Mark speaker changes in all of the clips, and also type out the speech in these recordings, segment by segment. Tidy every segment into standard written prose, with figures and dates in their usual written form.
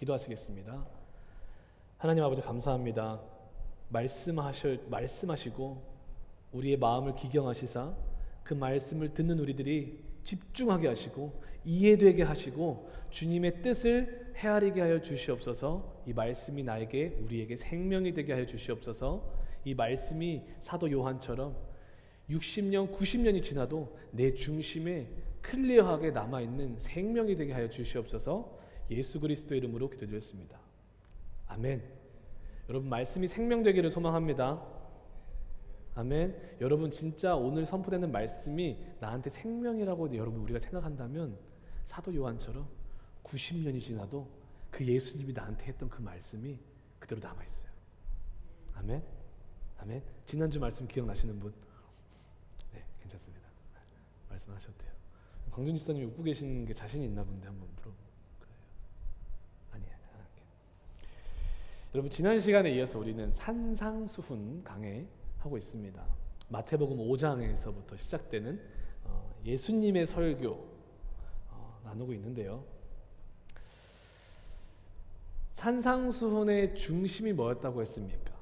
Speaker 1: 기도하시겠습니다. 하나님 아버지 감사합니다. 말씀하시고 우리의 마음을 기경하시사 그 말씀을 듣는 우리들이 집중하게 하시고 이해되게 하시고 주님의 뜻을 헤아리게 하여 주시옵소서. 이 말씀이 우리에게 생명이 되게 하여 주시옵소서. 이 말씀이 사도 요한처럼 60년, 90년이 지나도 내 중심에 클리어하게 남아있는 생명이 되게 하여 주시옵소서. 예수 그리스도의 이름으로 기도드렸습니다. 아멘. 여러분 말씀이 생명되기를 소망합니다. 아멘. 여러분 진짜 오늘 선포되는 말씀이 나한테 생명이라고 여러분 우리가 생각한다면 사도 요한처럼 90년이 지나도 그 예수님이 나한테 했던 그 말씀이 그대로 남아있어요. 아멘. 아멘. 지난주 말씀 기억나시는 분? 네, 괜찮습니다. 말씀하셔도 돼요. 광준 집사님이 웃고 계시는 게 자신이 있나 본데 한번 물어볼까요? 아니에요. 여러분 지난 시간에 이어서 우리는 산상수훈 강해하고 있습니다. 마태복음 5장에서부터 시작되는 예수님의 설교 나누고 있는데요. 산상수훈의 중심이 뭐였다고 했습니까?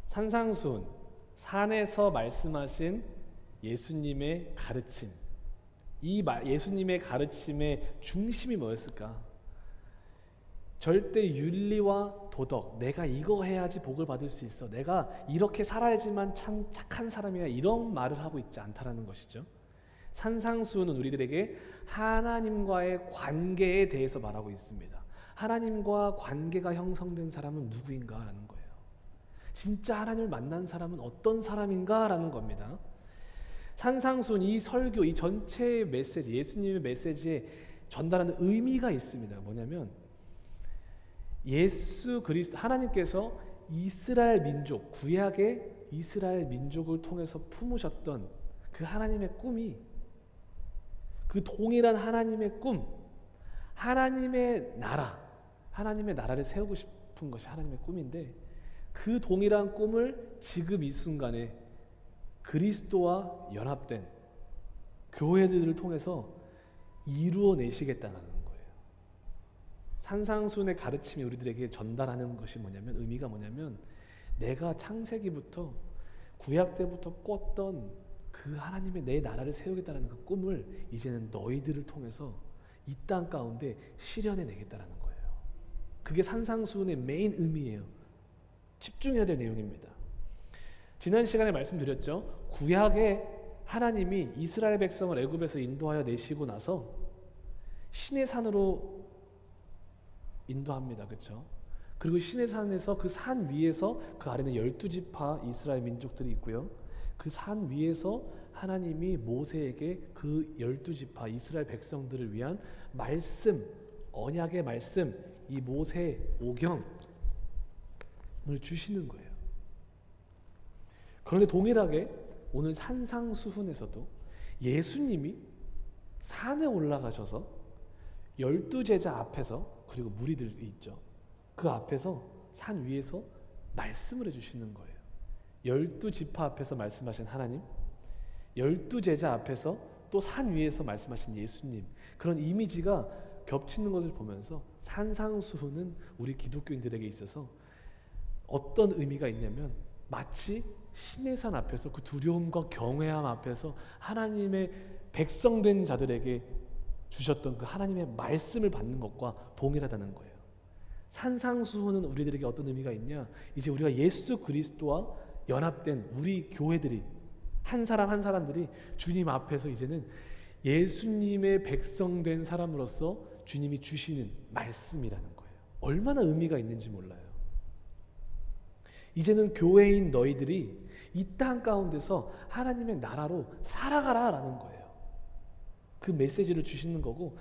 Speaker 1: 산상수훈, 산에서 말씀하신 예수님의 가르침. 이 예수님의 가르침의 중심이 뭐였을까? 절대 윤리와 도덕, 내가 이거 해야지 복을 받을 수 있어, 내가 이렇게 살아야지만 참 착한 사람이야, 이런 말을 하고 있지 않다라는 것이죠. 산상수훈은 우리들에게 하나님과의 관계에 대해서 말하고 있습니다. 하나님과 관계가 형성된 사람은 누구인가 라는 거예요. 진짜 하나님을 만난 사람은 어떤 사람인가 라는 겁니다. 산상수훈, 이 설교, 이 전체 메시지, 예수님의 메시지에 전달하는 의미가 있습니다. 뭐냐면 예수 그리스도 하나님께서 이스라엘 민족, 구약의 이스라엘 민족을 통해서 품으셨던 그 하나님의 꿈이, 그 동일한 하나님의 꿈, 하나님의 나라를 세우고 싶은 것이 하나님의 꿈인데, 그 동일한 꿈을 지금 이 순간에 그리스도와 연합된 교회들을 통해서 이루어내시겠다는 거예요. 산상수훈의 가르침이 우리들에게 전달하는 것이 뭐냐면, 의미가 뭐냐면, 내가 창세기부터 구약 때부터 꿨던 그 하나님의 내 나라를 세우겠다는 그 꿈을 이제는 너희들을 통해서 이 땅 가운데 실현해내겠다는 거예요. 그게 산상수훈의 메인 의미예요. 집중해야 될 내용입니다. 지난 시간에 말씀드렸죠. 구약에 하나님이 이스라엘 백성을 애굽에서 인도하여 내시고 나서 시내 산으로 인도합니다. 그렇죠? 그리고 시내 산에서 그 산 위에서, 그 아래는 12지파 이스라엘 민족들이 있고요. 그 산 위에서 하나님이 모세에게 그 12지파 이스라엘 백성들을 위한 말씀, 언약의 말씀, 이 모세 오경을 주시는 거예요. 그런데 동일하게 오늘 산상수훈에서도 예수님이 산에 올라가셔서 12제자 앞에서, 그리고 무리들이 있죠, 그 앞에서 산 위에서 말씀을 해주시는 거예요. 12지파 앞에서 말씀하신 하나님, 12제자 앞에서 또 산 위에서 말씀하신 예수님, 그런 이미지가 겹치는 것을 보면서 산상수훈은 우리 기독교인들에게 있어서 어떤 의미가 있냐면, 마치 시내산 앞에서 그 두려움과 경외함 앞에서 하나님의 백성된 자들에게 주셨던 그 하나님의 말씀을 받는 것과 동일하다는 거예요. 산상수훈은 우리들에게 어떤 의미가 있냐? 이제 우리가 예수 그리스도와 연합된 우리 교회들이, 한 사람 한 사람들이 주님 앞에서 이제는 예수님의 백성된 사람으로서 주님이 주시는 말씀이라는 거예요. 얼마나 의미가 있는지 몰라요. 이제는 교회인 너희들이 이 땅 가운데서 하나님의 나라로 살아가라 라는 거예요. 그 메시지를 주시는 거고,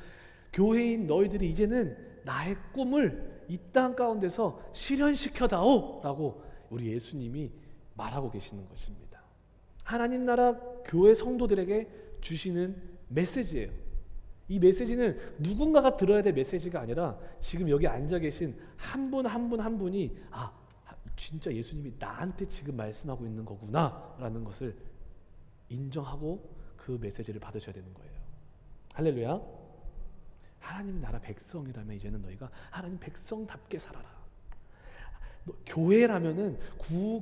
Speaker 1: 교회인 너희들이 이제는 나의 꿈을 이 땅 가운데서 실현시켜다오 라고 우리 예수님이 말하고 계시는 것입니다. 하나님 나라 교회 성도들에게 주시는 메시지예요. 이 메시지는 누군가가 들어야 될 메시지가 아니라 지금 여기 앉아 계신 한 분 한 분 한 분이, 진짜 예수님이 나한테 지금 말씀하고 있는 거구나 라는 것을 인정하고 그 메시지를 받으셔야 되는 거예요. 할렐루야. 하나님 나라 백성이라면 이제는 너희가 하나님 백성답게 살아라. 교회라면은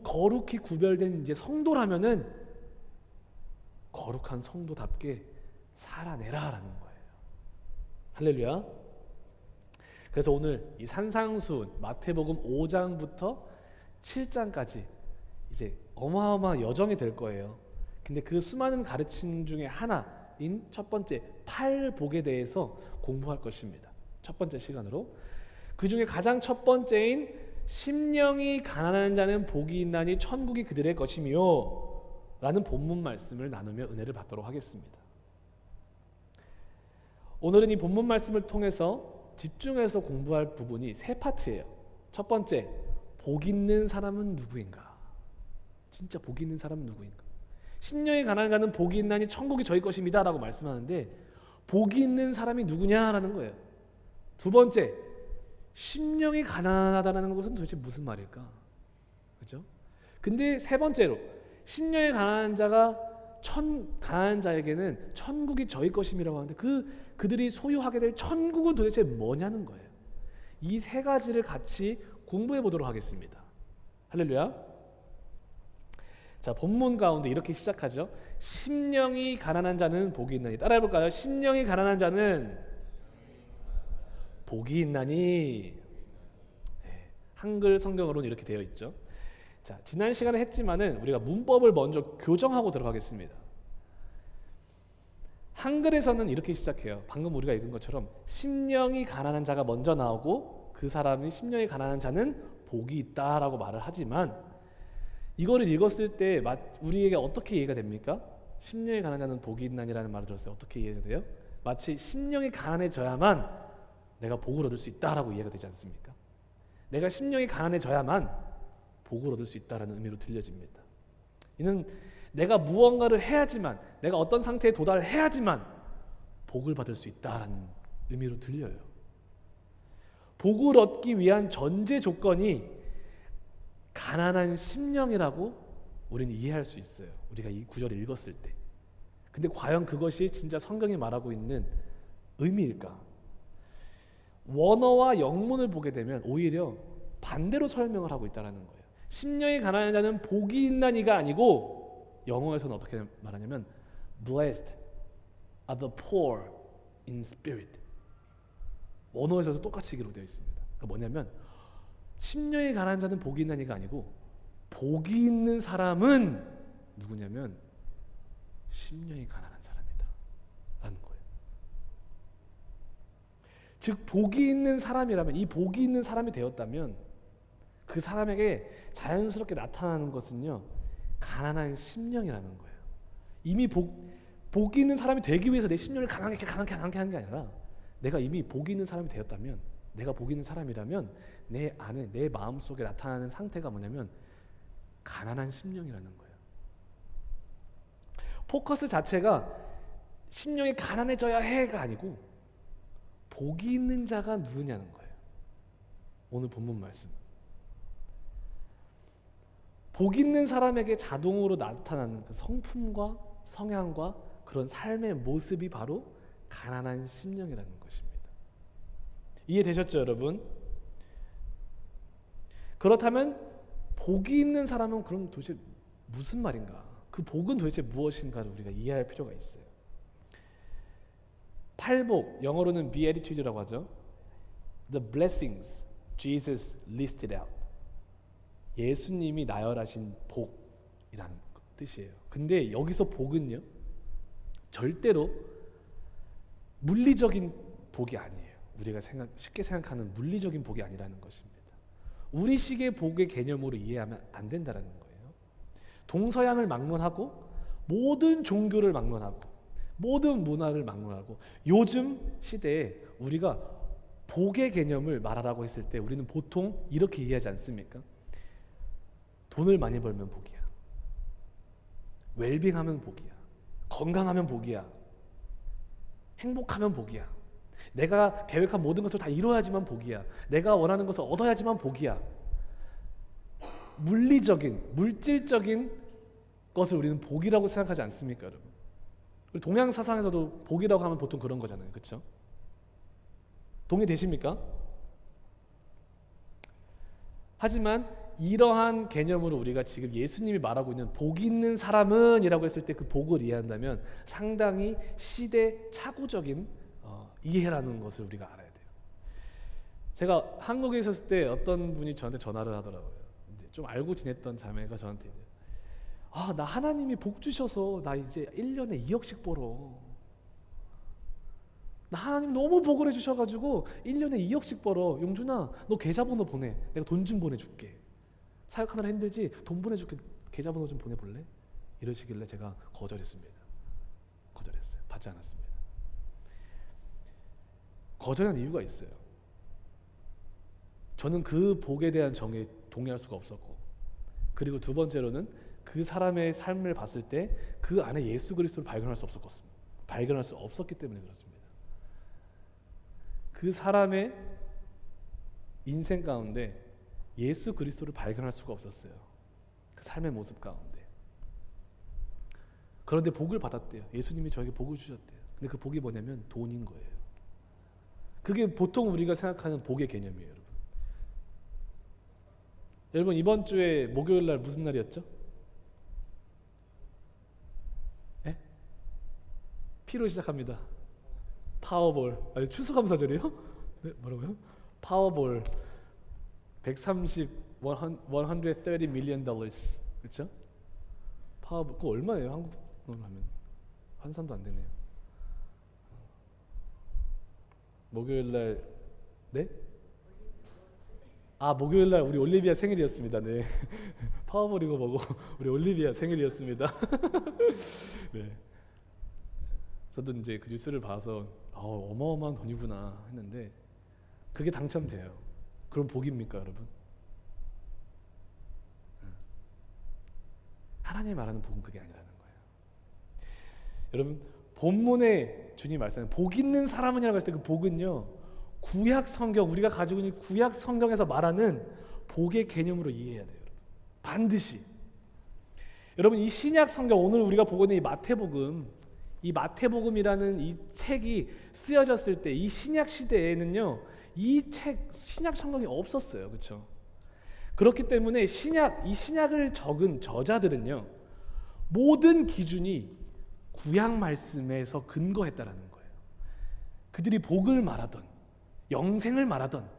Speaker 1: 거룩히 구별된 이제 성도라면은 거룩한 성도답게 살아내라라는 거예요. 할렐루야. 그래서 오늘 이 산상수훈 마태복음 5장부터 7장까지 이제 어마어마한 여정이 될 거예요. 근데 그 수많은 가르침 중에 하나인 첫 번째 팔복에 대해서 공부할 것입니다. 첫 번째 시간으로. 그 중에 가장 첫 번째인 심령이 가난한 자는 복이 있나니 천국이 그들의 것이며 라는 본문 말씀을 나누며 은혜를 받도록 하겠습니다. 오늘은 이 본문 말씀을 통해서 집중해서 공부할 부분이 세 파트예요. 첫 번째, 복 있는 사람은 누구인가? 진짜 복 있는 사람은 누구인가? 심령이 가난한 자는 복이 있나니 천국이 저희 것입니다 라고 말씀하는데 복이 있는 사람이 누구냐라는 거예요. 두 번째, 심령이 가난하다는 것은 도대체 무슨 말일까? 그렇죠? 근데 세 번째로 심령이 가난한 자에게는 천국이 저희 것임이라고 하는데 그들이 소유하게 될 천국은 도대체 뭐냐는 거예요. 이 세 가지를 같이 공부해 보도록 하겠습니다. 할렐루야. 자, 본문 가운데 이렇게 시작하죠. 심령이 가난한 자는 복이 있나니. 따라해 볼까요? 심령이 가난한 자는 복이 있나니. 네, 한글 성경으로는 이렇게 되어 있죠. 자, 지난 시간에 했지만은 우리가 문법을 먼저 교정하고 들어가겠습니다. 한글에서는 이렇게 시작해요. 방금 우리가 읽은 것처럼 심령이 가난한 자가 먼저 나오고 그 사람이 심령이 가난한 자는 복이 있다라고 말을 하지만 이거를 읽었을 때 우리에게 어떻게 이해가 됩니까? 심령이 가난한 자는 복이 있나니라는 말을 들었어요. 어떻게 이해가 돼요? 마치 심령이 가난해져야만 내가 복을 얻을 수 있다라고 이해가 되지 않습니까? 내가 심령이 가난해져야만 복을 얻을 수 있다라는 의미로 들려집니다. 이는 내가 무언가를 해야지만, 내가 어떤 상태에 도달해야지만 복을 받을 수 있다라는 의미로 들려요. 복을 얻기 위한 전제 조건이 가난한 심령이라고 우리는 이해할 수 있어요. 우리가 이 구절을 읽었을 때. 근데 과연 그것이 진짜 성경이 말하고 있는 의미일까? 원어와 영문을 보게 되면 오히려 반대로 설명을 하고 있다는 거예요. 심령이 가난한 자는 복이 있나니가 아니고 영어에서는 어떻게 말하냐면 Blessed are the poor in spirit. 원어에서도 똑같이 기록되어 있습니다. 그러니까 뭐냐면 심령이 가난한 자는 복이 있나니가 아니고 복이 있는 사람은 누구냐면 심령이 가난한 사람이다 라는 거예요. 즉 복이 있는 사람이라면, 이 복이 있는 사람이 되었다면 그 사람에게 자연스럽게 나타나는 것은요, 가난한 심령이라는 거예요. 이미 복이 있는 사람이 되기 위해서 내 심령을 가난하게 하는 게 아니라 내가 이미 복이 있는 사람이 되었다면, 내가 복이 있는 사람이라면 내 안에, 내 마음속에 나타나는 상태가 뭐냐면 가난한 심령이라는 거예요. 포커스 자체가 심령이 가난해져야 해가 아니고 복이 있는 자가 누구냐는 거예요. 오늘 본문 말씀. 복 있는 사람에게 자동으로 나타나는 그 성품과 성향과 그런 삶의 모습이 바로 가난한 심령이라는 것입니다. 이해되셨죠, 여러분? 그렇다면 복이 있는 사람은 그럼 도대체 무슨 말인가? 그 복은 도대체 무엇인가를 우리가 이해할 필요가 있어요. 팔복, 영어로는 beatitude라고 하죠. The blessings Jesus listed out. 예수님이 나열하신 복이라는 뜻이에요. 근데 여기서 복은요, 절대로 물리적인 복이 아니에요. 우리가 쉽게 생각하는 물리적인 복이 아니라는 것입니다. 우리식의 복의 개념으로 이해하면 안 된다는 거예요. 동서양을 막론하고 모든 종교를 막론하고 모든 문화를 막론하고 요즘 시대에 우리가 복의 개념을 말하라고 했을 때 우리는 보통 이렇게 이해하지 않습니까? 돈을 많이 벌면 복이야. 웰빙하면 복이야. 건강하면 복이야. 행복하면 복이야. 내가 계획한 모든 것을 다 이뤄야지만 복이야. 내가 원하는 것을 얻어야지만 복이야. 물리적인, 물질적인 것을 우리는 복이라고 생각하지 않습니까, 여러분? 우리 동양 사상에서도 복이라고 하면 보통 그런 거잖아요, 그렇죠? 동의되십니까? 하지만 이러한 개념으로 우리가 지금 예수님이 말하고 있는 복 있는 사람은 이라고 했을 때 그 복을 이해한다면 상당히 시대착오적인 이해라는 것을 우리가 알아야 돼요. 제가 한국에 있었을 때 어떤 분이 저한테 전화를 하더라고요. 좀 알고 지냈던 자매가 저한테 나 하나님이 복 주셔서 나 이제 1년에 2억씩 벌어. 나 하나님 너무 복을 해주셔가지고 1년에 2억씩 벌어. 용준아, 너 계좌번호 보내. 내가 돈 좀 보내줄게. 사역하느라 힘들지? 돈 보내줄게. 계좌번호 좀 보내볼래? 이러시길래 제가 거절했습니다. 거절했어요. 받지 않았습니다. 거절한 이유가 있어요. 저는 그 복에 대한 정의에 동의할 수가 없었고, 그리고 두 번째로는 그 사람의 삶을 봤을 때 그 안에 예수 그리스도를 발견할 수 없었기 때문에 그렇습니다. 그 사람의 인생 가운데 예수 그리스도를 발견할 수가 없었어요. 그 삶의 모습 가운데. 그런데 복을 받았대요. 예수님이 저에게 복을 주셨대요. 근데 그 복이 뭐냐면 돈인 거예요. 그게 보통 우리가 생각하는 복의 개념이에요, 여러분. 여러분, 이번 주에 목요일 날 무슨 날이었죠? 네? P로 시작합니다. 파워볼. 아니, 추수감사절이에요? 네, 뭐라고요? 파워볼 130 million dollars. 그렇죠? 파워볼 그거 얼마예요? 한국 돈으로 하면 환산도 안 되네요. 목요일 날 네? 목요일 날 우리 올리비아 생일이었습니다. 네. 파워볼이고 뭐고 우리 올리비아 생일이었습니다. 네. 저도 이제 그 뉴스를 봐서 어마어마한 돈이구나 했는데 그게 당첨돼요. 그럼 복입니까, 여러분? 하나님이 말하는 복은 그게 아니라는 거예요. 여러분, 본문에 주님이 말씀하는 복 있는 사람은이라고 했을 때 그 복은요, 구약 성경, 우리가 가지고 있는 구약 성경에서 말하는 복의 개념으로 이해해야 돼요. 반드시. 여러분, 이 신약 성경, 오늘 우리가 보고 있는 이 마태복음이라는 이 책이 쓰여졌을 때 이 신약 시대에는요, 이 신약 성경이 없었어요. 그렇죠? 그렇기 때문에 이 신약을 적은 저자들은요, 모든 기준이 구약 말씀에서 근거했다라는 거예요. 그들이 복을 말하던, 영생을 말하던,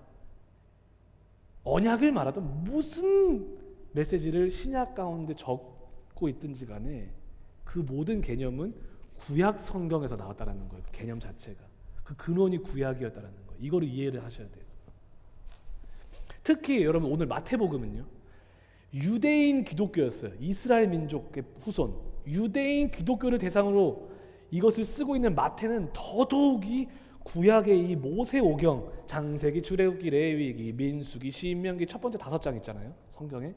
Speaker 1: 언약을 말하던 무슨 메시지를 신약 가운데 적고 있든지 간에 그 모든 개념은 구약 성경에서 나왔다라는 거예요. 그 개념 자체가. 그 근원이 구약이었다라는 거예요. 이거를 이해를 하셔야 돼요. 특히 여러분, 오늘 마태복음은요, 유대인 기독교였어요. 이스라엘 민족의 후손, 유대인 기독교를 대상으로 이것을 쓰고 있는 마태는 더더욱이 구약의 이 모세오경, 장세기, 출애굽기, 레위기, 민수기, 신명기 첫 번째 5장 있잖아요. 성경에.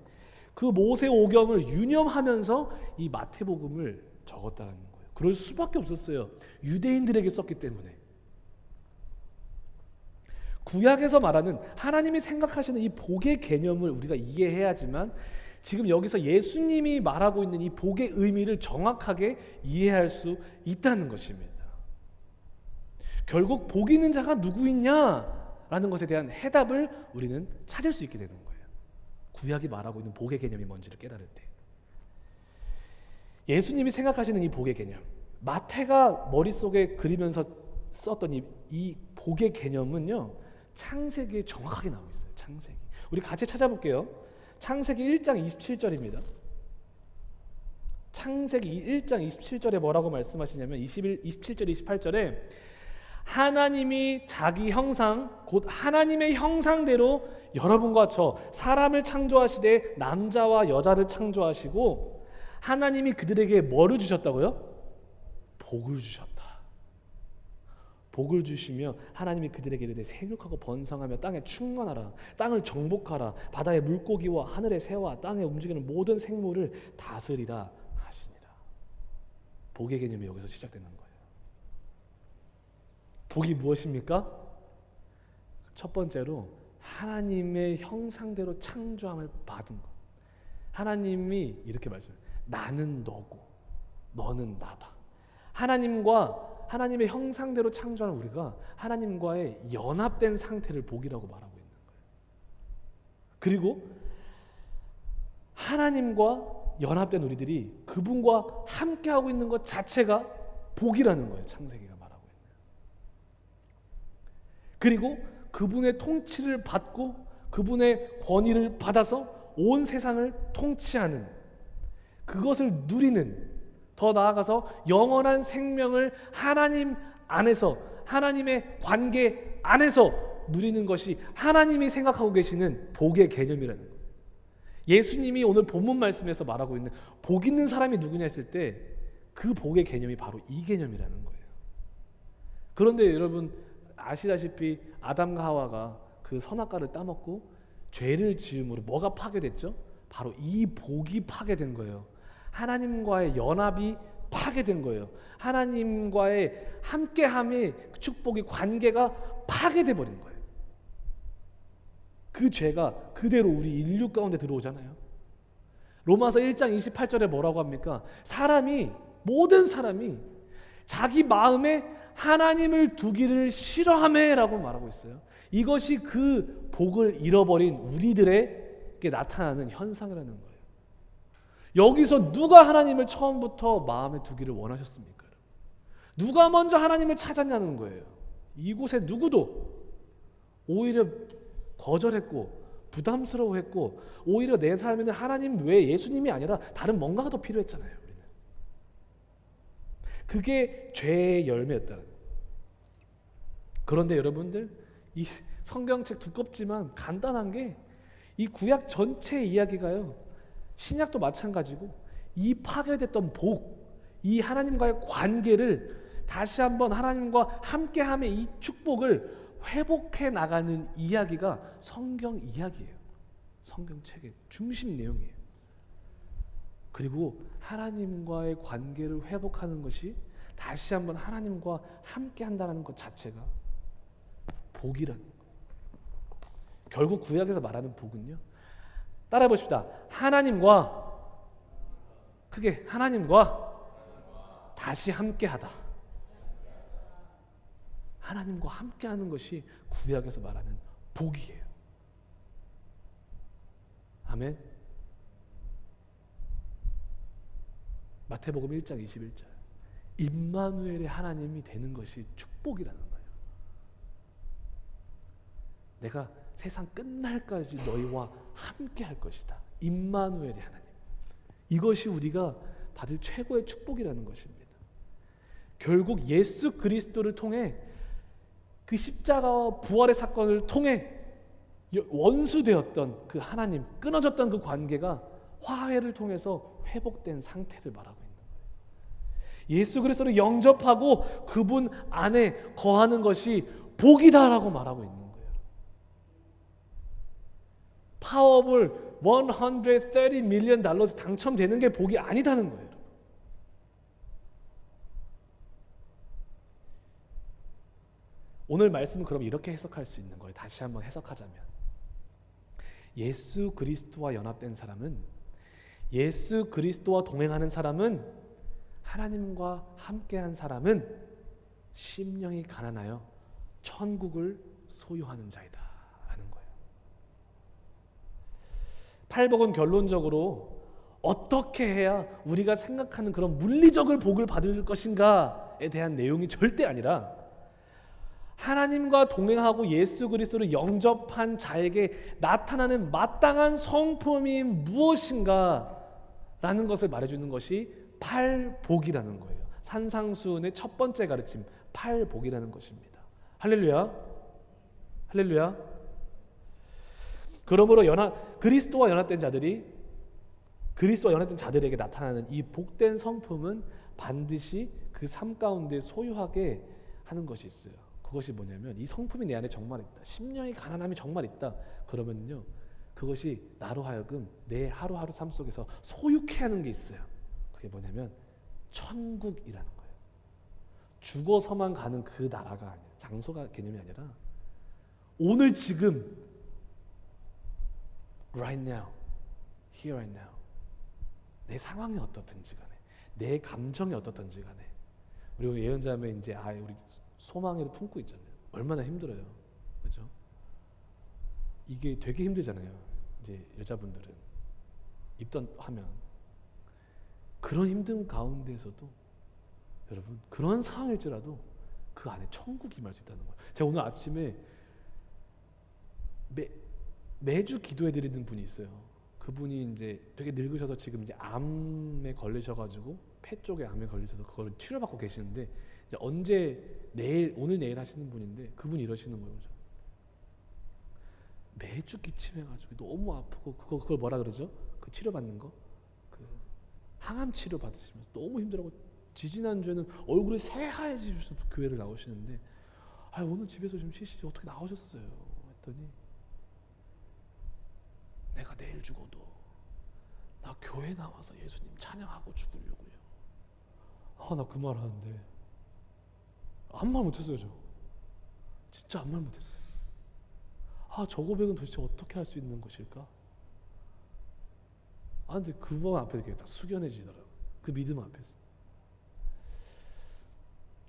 Speaker 1: 그 모세오경을 유념하면서 이 마태복음을 적었다는 거예요. 그럴 수밖에 없었어요. 유대인들에게 썼기 때문에. 구약에서 말하는 하나님이 생각하시는 이 복의 개념을 우리가 이해해야지만 지금 여기서 예수님이 말하고 있는 이 복의 의미를 정확하게 이해할 수 있다는 것입니다. 결국 복 있는 자가 누구이냐라는 것에 대한 해답을 우리는 찾을 수 있게 되는 거예요. 구약이 말하고 있는 복의 개념이 뭔지를 깨달을 때. 예수님이 생각하시는 이 복의 개념, 마태가 머릿속에 그리면서 썼던 이 복의 개념은요, 창세기에 정확하게 나오고 있어요. 창세기. 우리 같이 찾아볼게요. 창세기 1장 27절입니다. 창세기 1장 27절에 뭐라고 말씀하시냐면 27절 28절에 하나님이 자기 형상 곧 하나님의 형상대로 여러분과 저 사람을 창조하시되 남자와 여자를 창조하시고 하나님이 그들에게 뭐를 주셨다고요? 복을 주셨다. 복을 주시며 하나님이 그들에게 이르되 생육하고 번성하며 땅에 충만하라. 땅을 정복하라. 바다의 물고기와 하늘의 새와 땅에 움직이는 모든 생물을 다스리라 하시니라. 복의 개념이 여기서 시작되는 거예요. 복이 무엇입니까? 첫 번째로 하나님의 형상대로 창조함을 받은 것. 하나님이 이렇게 말씀해요. 나는 너고 너는 나다. 하나님과 하나님의 형상대로 창조한 우리가 하나님과의 연합된 상태를 복이라고 말하고 있는 거예요. 그리고 하나님과 연합된 우리들이 그분과 함께하고 있는 것 자체가 복이라는 거예요. 창세기가 말하고 있는. 그리고 그분의 통치를 받고 그분의 권위를 받아서 온 세상을 통치하는, 그것을 누리는, 더 나아가서 영원한 생명을 하나님 안에서, 하나님의 관계 안에서 누리는 것이 하나님이 생각하고 계시는 복의 개념이라는 거예요. 예수님이 오늘 본문 말씀에서 말하고 있는 복 있는 사람이 누구냐 했을 때 그 복의 개념이 바로 이 개념이라는 거예요. 그런데 여러분 아시다시피 아담과 하와가 그 선악과를 따먹고 죄를 지음으로 뭐가 파괴됐죠? 바로 이 복이 파괴된 거예요. 하나님과의 연합이 파괴된 거예요. 하나님과의 함께함의 축복의 관계가 파괴돼 버린 거예요. 그 죄가 그대로 우리 인류 가운데 들어오잖아요. 로마서 1장 28절에 뭐라고 합니까? 모든 사람이 자기 마음에 하나님을 두기를 싫어하매라고 말하고 있어요. 이것이 그 복을 잃어버린 우리들에게 나타나는 현상이라는 거예요. 여기서 누가 하나님을 처음부터 마음에 두기를 원하셨습니까? 누가 먼저 하나님을 찾았냐는 거예요. 이곳에 누구도 오히려 거절했고 부담스러워했고, 오히려 내 삶에는 하나님 외에 예수님이 아니라 다른 뭔가가 더 필요했잖아요. 우리는. 그게 죄의 열매였다는 거예요. 그런데 여러분들, 이 성경책 두껍지만 간단한 게 이 구약 전체 이야기가요, 신약도 마찬가지고 이 파괴됐던 복, 이 하나님과의 관계를 다시 한번 하나님과 함께함의 이 축복을 회복해 나가는 이야기가 성경 이야기예요. 성경책의 중심 내용이에요. 그리고 하나님과의 관계를 회복하는 것이 다시 한번 하나님과 함께한다는 것 자체가 복이라는 거예요. 결국 구약에서 말하는 복은요, 따라해 보십시다. 크게 하나님과 다시 함께하다. 하나님과 함께하는 것이 구약에서 말하는 복이에요. 아멘. 마태복음 1장 21절, 임마누엘의 하나님이 되는 것이 축복이라는 거예요. 내가 세상 끝날까지 너희와 함께할 것이다. 임마누엘의 하나님. 이것이 우리가 받을 최고의 축복이라는 것입니다. 결국 예수 그리스도를 통해, 그 십자가와 부활의 사건을 통해 원수되었던 그 하나님, 끊어졌던 그 관계가 화해를 통해서 회복된 상태를 말하고 있는 거예요. 예수 그리스도를 영접하고 그분 안에 거하는 것이 복이다라고 말하고 있는 거예요. 파워블 130 밀리언 달러스 당첨되는 게 복이 아니다는 거예요. 오늘 말씀은 그럼 이렇게 해석할 수 있는 거예요. 다시 한번 해석하자면, 예수 그리스도와 연합된 사람은, 예수 그리스도와 동행하는 사람은, 하나님과 함께한 사람은 심령이 가난하여 천국을 소유하는 자이다 라는 거예요. 팔복은 결론적으로 어떻게 해야 우리가 생각하는 그런 물리적을 복을 받을 것인가에 대한 내용이 절대 아니라, 하나님과 동행하고 예수 그리스도를 영접한 자에게 나타나는 마땅한 성품이 무엇인가 라는 것을 말해주는 것이 팔복이라는 거예요. 산상수훈의 첫 번째 가르침, 팔복이라는 것입니다. 할렐루야, 할렐루야. 그러므로 그리스도와 연합된 자들에게 나타나는 이 복된 성품은 반드시 그 삶 가운데 소유하게 하는 것이 있어요. 그것이 뭐냐면, 이 성품이 내 안에 정말 있다, 심령이 가난함이 정말 있다, 그러면요 그것이 나로 하여금 내 하루하루 삶 속에서 소유케 하는 게 있어요. 그게 뭐냐면 천국이라는 거예요. 죽어서만 가는 그 나라가 아니야, 장소가 개념이 아니라 오늘 지금 right now, here and now, 내 상황이 어떻든지 간에, 내 감정이 어떻든지 간에 우리 예언자매 이제 아예 우리 소망이를 품고 있잖아요. 얼마나 힘들어요, 그렇죠? 이게 되게 힘들잖아요. 이제 여자분들은 입덧하면 그런 힘든 가운데서도 여러분 그런 상황일지라도 그 안에 천국이 임할 수 있다는 거예요. 제가 오늘 아침에 매주 기도해 드리는 분이 있어요. 그분이 이제 되게 늙으셔서 지금 이제 암에 걸리셔가지고 폐 쪽에 암에 걸리셔서 그거를 치료받고 계시는데 이제 언제 오늘 내일 하시는 분인데 그분이 이러시는 거예요. 매주 기침해가지고 너무 아프고 그걸 뭐라 그러죠? 그 치료받는 거, 그 항암 치료 받으시면서 너무 힘들고 지지난주에는 얼굴이 새하얘지셔서 교회를 나오시는데 오늘 집에서 좀 쉬시지 어떻게 나오셨어요? 했더니 내가 내일 죽어도 나 교회 나와서 예수님 찬양하고 죽으려고요. 나 그 말 하는데 아무 말 못했어요. 저 진짜 아무 말 못했어요. 저 고백은 도대체 어떻게 할 수 있는 것일까? 근데 그분 앞에 이렇게 딱 숙연해지더라고요. 그 믿음 앞에서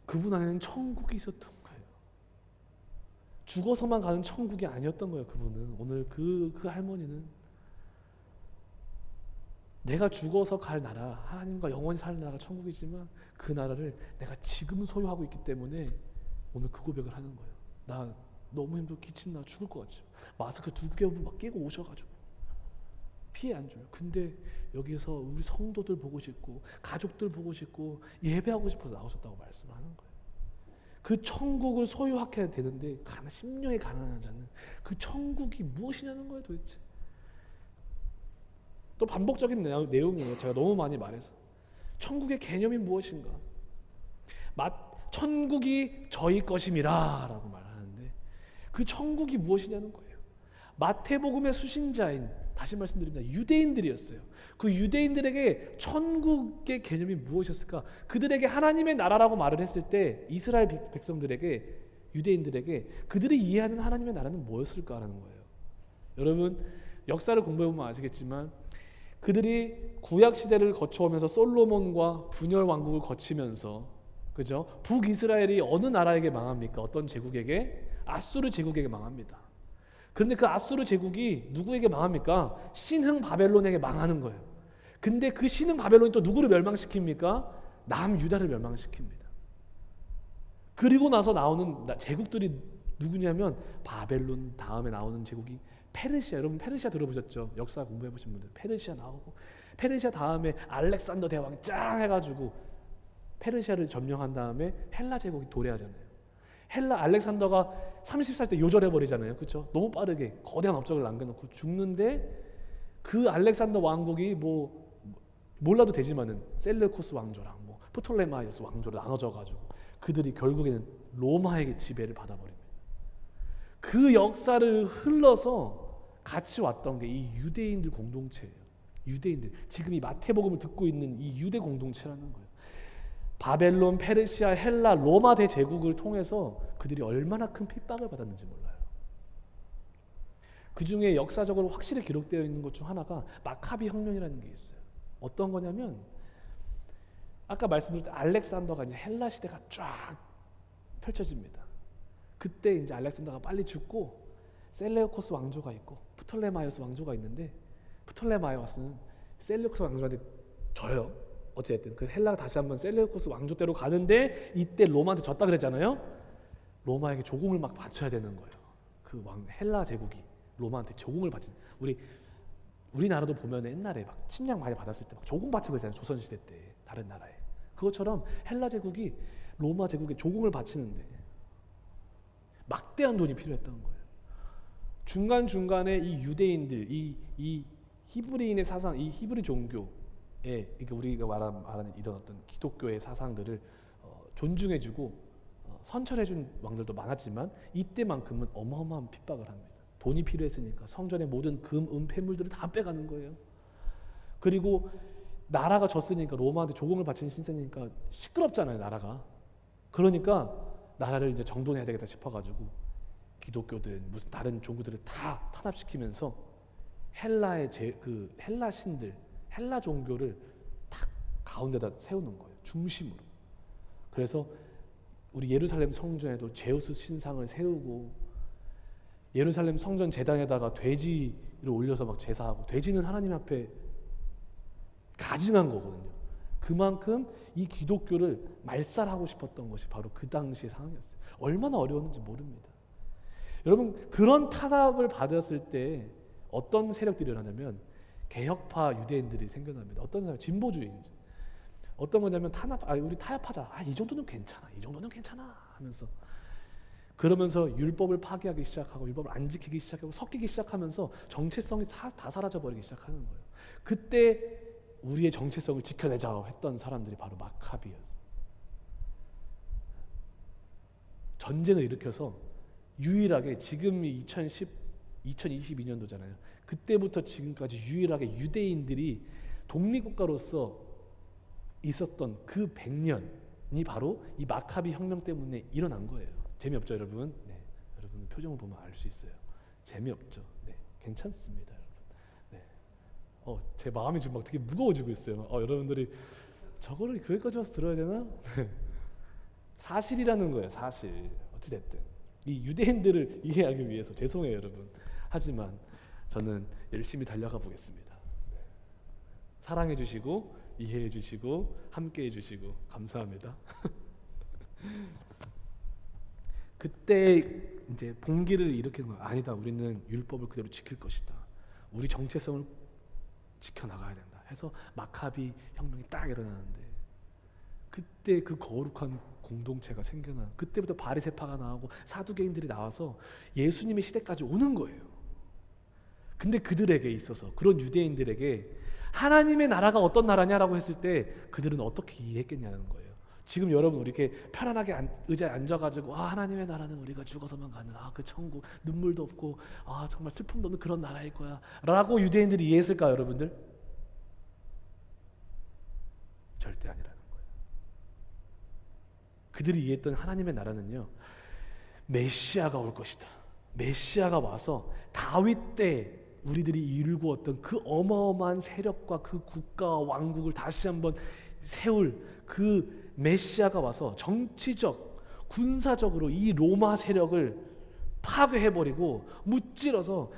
Speaker 1: 그분 안에는 천국이 있었던 거예요. 죽어서만 가는 천국이 아니었던 거예요. 그분은 오늘 그 할머니는 내가 죽어서 갈 나라, 하나님과 영원히 살 나라가 천국이지만 그 나라를 내가 지금 소유하고 있기 때문에 오늘 그 고백을 하는 거예요. 나 너무 힘들고 기침 나 죽을 것 같죠. 마스크 두꺼운 막 끼고 오셔가지고 피해 안 줘요. 근데 여기에서 우리 성도들 보고 싶고 가족들 보고 싶고 예배하고 싶어서 나오셨다고 말씀을 하는 거예요. 그 천국을 소유하게 되는데 심령이 가난한 자는 그 천국이 무엇이냐는 거예요 도대체. 또 반복적인 내용이에요. 제가 너무 많이 말해서 천국의 개념이 무엇인가. 천국이 저희 것임이라 라고 말하는데 그 천국이 무엇이냐는 거예요. 마태복음의 수신자인 다시 말씀드립니다. 유대인들이었어요. 그 유대인들에게 천국의 개념이 무엇이었을까? 그들에게 하나님의 나라라고 말을 했을 때 이스라엘 백성들에게 유대인들에게 그들이 이해하는 하나님의 나라는 뭐였을까라는 거예요. 여러분 역사를 공부해보면 아시겠지만 그들이 구약 시대를 거쳐오면서 솔로몬과 분열 왕국을 거치면서 그죠? 북이스라엘이 어느 나라에게 망합니까? 어떤 제국에게? 아수르 제국에게 망합니다. 그런데 그 아수르 제국이 누구에게 망합니까? 신흥 바벨론에게 망하는 거예요. 근데 그 신흥 바벨론이 또 누구를 멸망시킵니까? 남유다를 멸망시킵니다. 그리고 나서 나오는 제국들이 누구냐면 바벨론 다음에 나오는 제국이 페르시아. 여러분 페르시아 들어보셨죠? 역사 공부해보신 분들 페르시아 나오고 페르시아 다음에 알렉산더 대왕이 짱 해가지고 페르시아를 점령한 다음에 헬라 제국이 도래하잖아요. 알렉산더가 30살 때 요절해버리잖아요. 그렇죠? 너무 빠르게 거대한 업적을 남겨놓고 죽는데 그 알렉산더 왕국이 몰라도 되지만은 셀레우코스 왕조랑 프톨레마이오스 왕조로 나눠져가지고 그들이 결국에는 로마에게 지배를 받아버립니다. 그 역사를 흘러서 같이 왔던 게 이 유대인들 공동체예요. 유대인들 지금 이 마태복음을 듣고 있는 이 유대 공동체라는 거예요. 바벨론, 페르시아, 헬라, 로마 대제국을 통해서 그들이 얼마나 큰 핍박을 받았는지 몰라요. 그 중에 역사적으로 확실히 기록되어 있는 것 중 하나가 마카비 혁명이라는 게 있어요. 어떤 거냐면 아까 말씀드렸던 알렉산더가 이제 헬라 시대가 쫙 펼쳐집니다. 그때 이제 알렉산더가 빨리 죽고 셀레우코스 왕조가 있고 프톨레마이오스 왕조가 있는데 프톨레마이오스는 셀레우코스 왕조한테 져요. 어쨌든 그 헬라가 다시 한번 셀레우코스 왕조 때로 가는데 이때 로마한테 졌다 그랬잖아요. 로마에게 조공을 막 바쳐야 되는 거예요. 그 헬라 제국이 로마한테 조공을 바친. 우리나라도 보면 옛날에 막 침략 많이 받았을 때 막 조공 바치고 그랬잖아요. 조선 시대 때 다른 나라에. 그것처럼 헬라 제국이 로마 제국에 조공을 바치는데 막대한 돈이 필요했던 거예요. 중간 중간에 이 유대인들, 이 히브리인의 사상, 이 히브리 종교 그러니까 우리가 말하는 이런 어떤 기독교의 사상들을 존중해주고 선철해준 왕들도 많았지만 이때만큼은 어마어마한 핍박을 합니다. 돈이 필요했으니까 성전의 모든 금, 은, 폐물들을 다 빼가는 거예요. 그리고 나라가 졌으니까 로마한테 조공을 바치는 신세니까 시끄럽잖아요, 나라가. 그러니까 나라를 이제 정돈해야 되겠다 싶어가지고 기독교든 무슨 다른 종교들을 다 탄압시키면서 헬라의 헬라 신들, 헬라 종교를 딱 가운데다 세우는 거예요. 중심으로. 그래서 우리 예루살렘 성전에도 제우스 신상을 세우고 예루살렘 성전 제단에다가 돼지를 올려서 막 제사하고, 돼지는 하나님 앞에 가증한 거거든요. 그만큼 이 기독교를 말살하고 싶었던 것이 바로 그 당시의 상황이었어요. 얼마나 어려웠는지 모릅니다. 여러분, 그런 탄압을 받았을 때 어떤 세력들이 일어나냐면 개혁파 유대인들이 생겨납니다. 어떤 사람? 진보주의죠. 어떤 거냐면 우리 타협하자. 이 정도는 괜찮아. 이 정도는 괜찮아 하면서, 그러면서 율법을 파괴하기 시작하고 율법을 안 지키기 시작하고 섞이기 시작하면서 정체성이 다 사라져버리기 시작하는 거예요. 그때 우리의 정체성을 지켜내자 했던 사람들이 바로 마카비였어요. 전쟁을 일으켜서 유일하게, 지금이 2022년도잖아요. 그때부터 지금까지 유일하게 유대인들이 독립국가로서 있었던 그 100년이 바로 이 마카비 혁명 때문에 일어난 거예요. 재미없죠, 여러분? 네, 여러분 표정을 보면 알 수 있어요. 재미없죠? 네, 괜찮습니다, 여러분. 네, 제 마음이 지금 막 되게 무거워지고 있어요. 여러분들이 저거를 교회까지 와서 들어야 되나? 사실이라는 거예요, 사실. 어찌 됐든 이 유대인들을 이해하기 위해서 죄송해요, 여러분. 하지만 저는 열심히 달려가 보겠습니다. 네. 사랑해 주시고 이해해 주시고 함께 해 주시고 감사합니다. 그때 이제 봉기를 일으키는 거예요. 아니다, 우리는 율법을 그대로 지킬 것이다. 우리 정체성을 지켜나가야 된다 해서 마카비 혁명이 딱 일어나는데, 그때 그 거룩한 공동체가 생겨나. 그때부터 바리새파가 나오고 사두개인들이 나와서 예수님의 시대까지 오는 거예요. 근데 그들에게 있어서, 그런 유대인들에게 하나님의 나라가 어떤 나라냐라고 했을 때 그들은 어떻게 이해했겠냐는 거예요. 지금 여러분 우리 이렇게 편안하게 의자에 앉아가지고 하나님의 나라는 우리가 죽어서만 가는 그 천국, 눈물도 없고 정말 슬픔도 없는 그런 나라일 거야 라고 유대인들이 이해했을까요, 여러분들? 절대 아니라는 거예요. 그들이 이해했던 하나님의 나라는요, 메시아가 올 것이다. 메시아가 와서 다윗 때 우리들이 이루고었던 그 어마어마한 세력과 그 국가와 왕국을 다시 한번 세울 그 메시아가 와서 정치적, 군사적으로 이 로마 세력을 파괴해버리고 무찌러서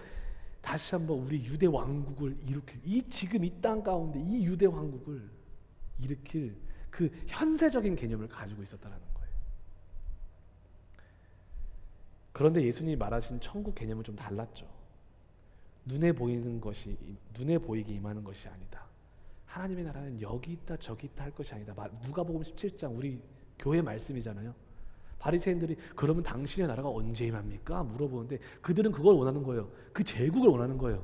Speaker 1: 다시 한번 우리 유대 왕국을 일으킬, 지금 이 땅 가운데 이 유대 왕국을 일으킬 그 현세적인 개념을 가지고 있었다는 거예요. 그런데 예수님이 말하신 천국 개념은 좀 달랐죠. 눈에 보이게 임하는 것이 아니다. 하나님의 나라는 여기 있다 저기 있다 할 것이 아니다. 누가복음 17장 우리 교회 말씀이잖아요. 바리새인들이 그러면 당신의 나라가 언제 임합니까? 물어보는데 그들은 그걸 원하는 거예요. 그 제국을 원하는 거예요.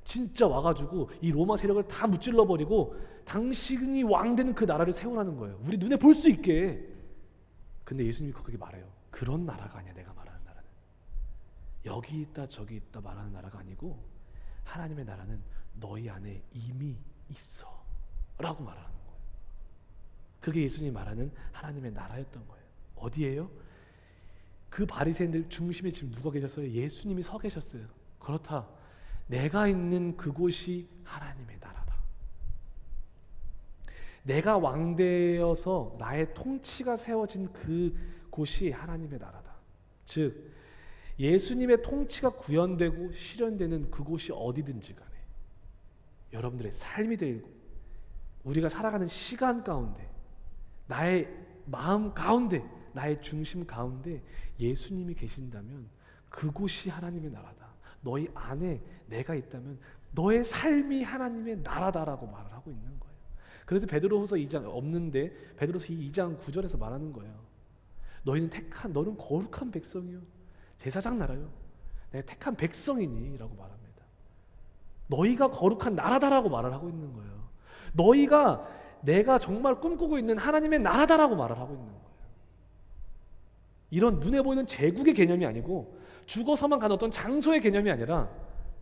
Speaker 1: 진짜 와가지고 이 로마 세력을 다 무찔러버리고 당신이 왕되는 그 나라를 세우라는 거예요. 우리 눈에 볼 수 있게. 근데 예수님이 그렇게 말해요. 그런 나라가 아니야, 내가 말하는 나라는. 여기 있다 저기 있다 말하는 나라가 아니고 하나님의 나라는 너희 안에 이미 있어 라고 말하는 거예요. 그게 예수님이 말하는 하나님의 나라였던 거예요. 어디예요? 그 바리새인들 중심에 지금 누가 계셨어요? 예수님이 서 계셨어요. 그렇다, 내가 있는 그곳이 하나님의 나라다. 내가 왕되어서 나의 통치가 세워진 그곳이 하나님의 나라다. 즉 예수님의 통치가 구현되고 실현되는 그곳이 어디든지 간에 여러분들의 삶이 되고 우리가 살아가는 시간 가운데 나의 마음 가운데 나의 중심 가운데 예수님이 계신다면 그곳이 하나님의 나라다. 너희 안에 내가 있다면 너의 삶이 하나님의 나라다라고 말을 하고 있는 거예요. 그래서 베드로후서 2장 없는데 베드로후서 2장 9절에서 말하는 거예요. 너는 거룩한 백성이요 제사장 나라요 내가 택한 백성이니 라고 말합니다. 너희가 거룩한 나라다라고 말을 하고 있는 거예요. 너희가 내가 정말 꿈꾸고 있는 하나님의 나라다라고 말을 하고 있는 거예요. 이런 눈에 보이는 제국의 개념이 아니고 죽어서만 가는 어떤 장소의 개념이 아니라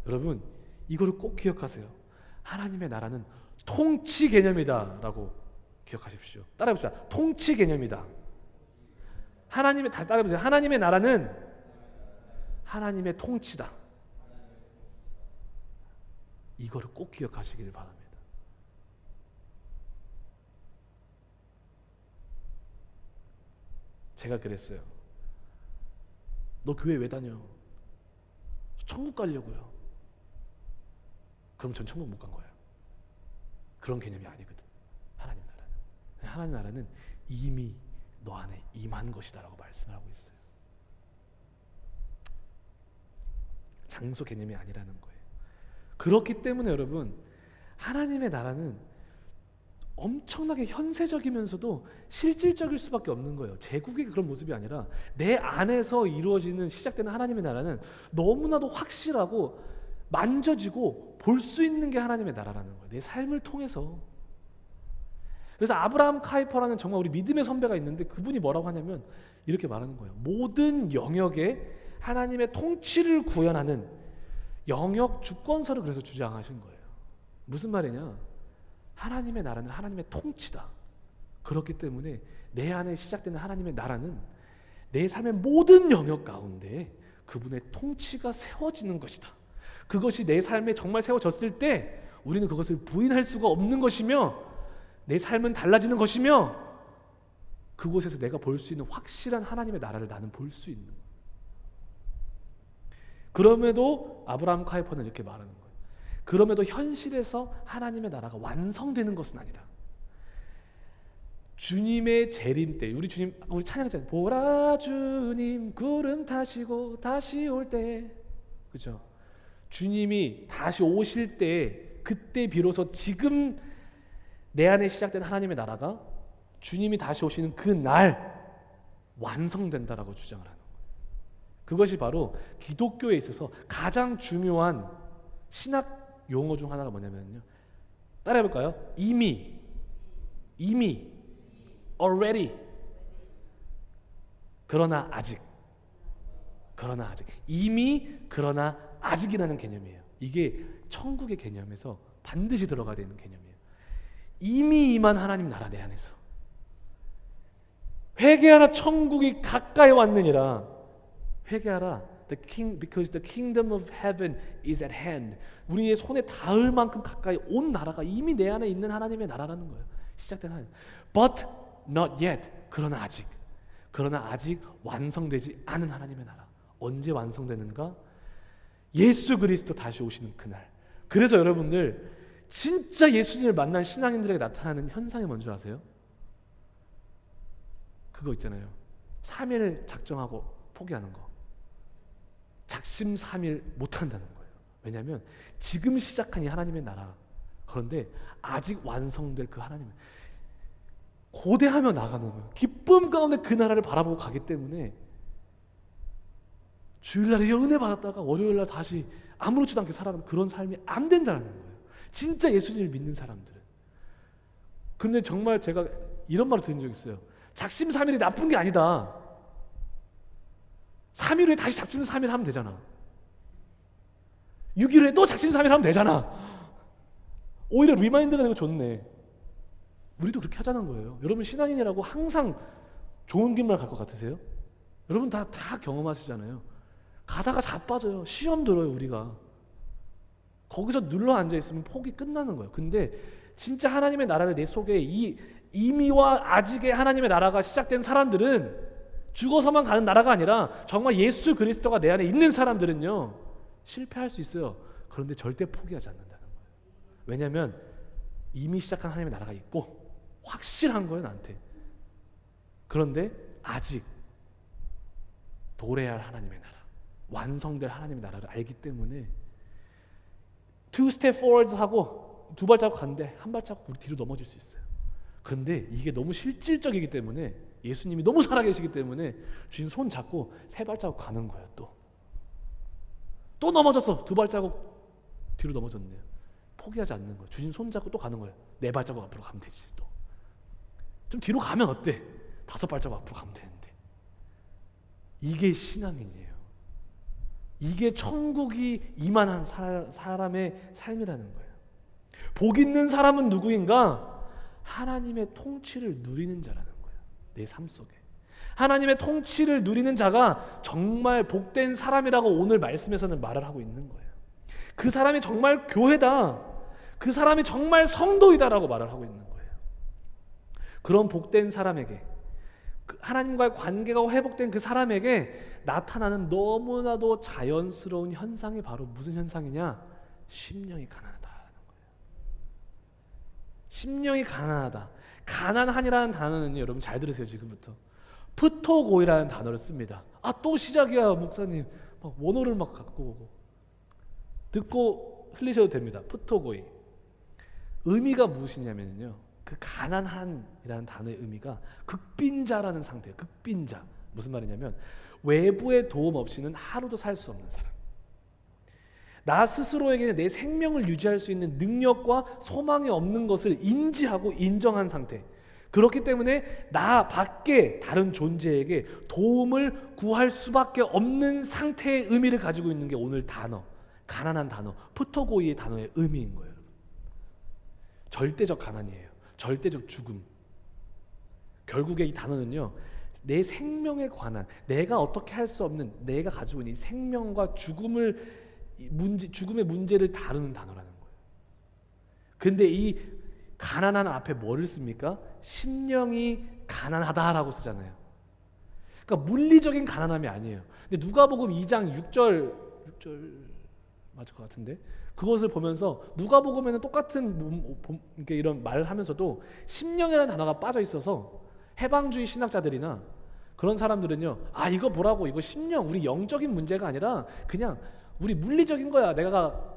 Speaker 1: 여러분 이거를 꼭 기억하세요. 하나님의 나라는 통치 개념이다 라고 기억하십시오. 따라해봅시다. 통치 개념이다. 다시 따라해보세요. 하나님의 나라는 하나님의 통치다. 이거를 꼭 기억하시길 바랍니다. 제가 그랬어요. 너 교회 왜 다녀? 천국 가려고요. 그럼 전 천국 못 간 거예요. 그런 개념이 아니거든. 하나님 나라는 이미 너 안에 임한 것이다라고 말씀을 하고 있어요. 장소 개념이 아니라는 거예요. 그렇기 때문에 여러분, 하나님의 나라는 엄청나게 현세적이면서도 실질적일 수밖에 없는 거예요. 제국의 그런 모습이 아니라 내 안에서 이루어지는 시작되는 하나님의 나라는 너무나도 확실하고 만져지고 볼 수 있는 게 하나님의 나라라는 거예요. 내 삶을 통해서. 그래서 아브라함 카이퍼라는 정말 우리 믿음의 선배가 있는데 그분이 뭐라고 하냐면 이렇게 말하는 거예요. 모든 영역에 하나님의 통치를 구현하는 영역 주권서를 그래서 주장하신 거예요. 무슨 말이냐? 하나님의 나라는 하나님의 통치다. 그렇기 때문에 내 안에 시작되는 하나님의 나라는 내 삶의 모든 영역 가운데 그분의 통치가 세워지는 것이다. 그것이 내 삶에 정말 세워졌을 때 우리는 그것을 부인할 수가 없는 것이며 내 삶은 달라지는 것이며 그곳에서 내가 볼 수 있는 확실한 하나님의 나라를 나는 볼 수 있는 거예요. 그럼에도 아브라함 카이퍼는 이렇게 말하는 거예요. 그럼에도 현실에서 하나님의 나라가 완성되는 것은 아니다. 주님의 재림 때 우리 찬양했잖아요. 보라 주님 구름 타시고 다시 올 때, 그렇죠? 주님이 다시 오실 때 그때 비로소 지금 내 안에 시작된 하나님의 나라가 주님이 다시 오시는 그 날 완성된다라고 주장을 하는 거예요. 그것이 바로 기독교에 있어서 가장 중요한 신학 용어 중 하나가 뭐냐면요. 따라해볼까요? 이미 already 그러나 아직 이미 그러나 아직이라는 개념이에요. 이게 천국의 개념에서 반드시 들어가야 되는 개념이에요. 이미 임한 하나님 나라 내 안에서 회개하라 천국이 가까이 왔느니라. 회개하라 because the kingdom of heaven is at hand. 우리의 손에 닿을 만큼 가까이 온 나라가 이미 내 안에 있는 하나님의 나라라는 거예요. 시작된 하나님. But not yet. 그러나 아직 완성되지 않은 하나님의 나라. 언제 완성되는가? 예수 그리스도 다시 오시는 그날. 그래서 여러분들 진짜 예수님을 만난 신앙인들에게 나타나는 현상이 뭔지 아세요? 그거 있잖아요. 3일 작정하고 포기하는 거. 작심삼일 못한다는 거예요. 왜냐하면 지금 시작한 이 하나님의 나라, 그런데 아직 완성될 그 하나님을 고대하며 나가는 거예요. 기쁨 가운데 그 나라를 바라보고 가기 때문에 주일날에 은혜 받았다가 월요일날 다시 아무렇지도 않게 살아가는 그런 삶이 안 된다는 거예요. 진짜 예수님을 믿는 사람들은. 근데 정말 제가 이런 말을 들은 적 있어요. 작심삼일이 나쁜 게 아니다. 3일 후에 다시 작심삼일 하면 되잖아. 6일 후에 또 작심삼일 하면 되잖아. 오히려 리마인드가 되고 좋네. 우리도 그렇게 하자는 거예요. 여러분 신앙인이라고 항상 좋은 길만 갈 것 같으세요? 여러분 다 경험하시잖아요. 가다가 자빠져요. 시험 들어요 우리가. 거기서 눌러 앉아있으면 포기 끝나는 거예요. 근데 진짜 하나님의 나라를 내 속에 이 이미와 아직의 하나님의 나라가 시작된 사람들은 죽어서만 가는 나라가 아니라 정말 예수 그리스도가 내 안에 있는 사람들은요 실패할 수 있어요. 그런데 절대 포기하지 않는다는 거예요. 왜냐하면 이미 시작한 하나님의 나라가 있고 확실한 거예요 나한테. 그런데 아직 도래할 하나님의 나라, 완성될 하나님의 나라를 알기 때문에 two step forward 하고 두 발자국 가는데 한 발자국 우리 뒤로 넘어질 수 있어요. 그런데 이게 너무 실질적이기 때문에 예수님이 너무 살아계시기 때문에 주님 손 잡고 세 발자국 가는 거예요. 또 넘어졌어. 두 발자국 뒤로 넘어졌네요. 포기하지 않는 거예요. 주님 손 잡고 또 가는 거예요. 네 발자국 앞으로 가면 되지. 또 좀 뒤로 가면 어때? 5발자국 앞으로 가면 되는데. 이게 신앙인이에요. 이게 천국이 임한한 사람의 삶이라는 거예요. 복 있는 사람은 누구인가? 하나님의 통치를 누리는 자라는 거예요. 내 삶 속에 하나님의 통치를 누리는 자가 정말 복된 사람이라고 오늘 말씀에서는 말을 하고 있는 거예요. 그 사람이 정말 교회다, 그 사람이 정말 성도이다라고 말을 하고 있는 거예요. 그런 복된 사람에게 하나님과의 관계가 회복된 그 사람에게 나타나는 너무나도 자연스러운 현상이 바로 무슨 현상이냐? 심령이 가난하다는 거예요. 심령이 가난하다. 가난한이라는 단어는 여러분 잘 들으세요. 지금부터 프토고이라는 단어를 씁니다. 또 시작이야 목사님. 막 원어를 막 갖고 오고 듣고 흘리셔도 됩니다. 프토고이 의미가 무엇이냐면요, 그 가난한이라는 단어의 의미가 극빈자라는 상태예요. 극빈자. 무슨 말이냐면 외부의 도움 없이는 하루도 살 수 없는 사람. 나 스스로에게 내 생명을 유지할 수 있는 능력과 소망이 없는 것을 인지하고 인정한 상태. 그렇기 때문에 나 밖에 다른 존재에게 도움을 구할 수밖에 없는 상태의 의미를 가지고 있는 게 오늘 단어, 가난한 단어, 프토고이의 단어의 의미인 거예요. 절대적 가난이에요. 절대적 죽음. 결국에 이 단어는요, 내 생명에 관한, 내가 어떻게 할 수 없는, 내가 가지고 있는 이 생명과 죽음의 문제를 다루는 단어라는 거예요. 근데 이 가난한 앞에 뭐를 씁니까? 심령이 가난하다라고 쓰잖아요. 그러니까 물리적인 가난함이 아니에요. 근데 누가복음 2장 6절 맞을 것 같은데, 그것을 보면서 누가복음에는 똑같은 이런 말을 하면서도 심령이라는 단어가 빠져 있어서 해방주의 신학자들이나 그런 사람들은요, 이거 보라고, 이거 심령, 우리 영적인 문제가 아니라 그냥 우리 물리적인 거야. 내가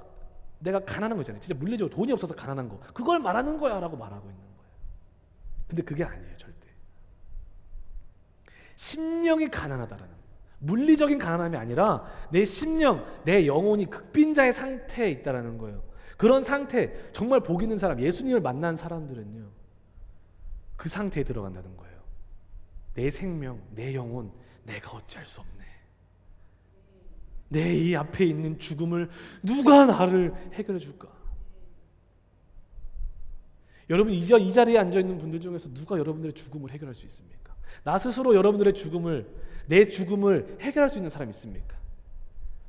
Speaker 1: 가난한 거 있잖아요. 진짜 물리적으로 돈이 없어서 가난한 거, 그걸 말하는 거야 라고 말하고 있는 거예요. 근데 그게 아니에요. 절대. 심령이 가난하다라는, 물리적인 가난함이 아니라 내 심령, 내 영혼이 극빈자의 상태에 있다라는 거예요. 그런 상태, 정말 복 있는 사람, 예수님을 만난 사람들은요, 그 상태에 들어간다는 거예요. 내 생명, 내 영혼, 내가 어찌할 수 없네. 내 이 앞에 있는 죽음을 누가 나를 해결해 줄까? 여러분, 이 자리에 앉아 있는 분들 중에서 누가 여러분들의 죽음을 해결할 수 있습니까? 나 스스로 여러분들의 죽음을, 내 죽음을 해결할 수 있는 사람이 있습니까?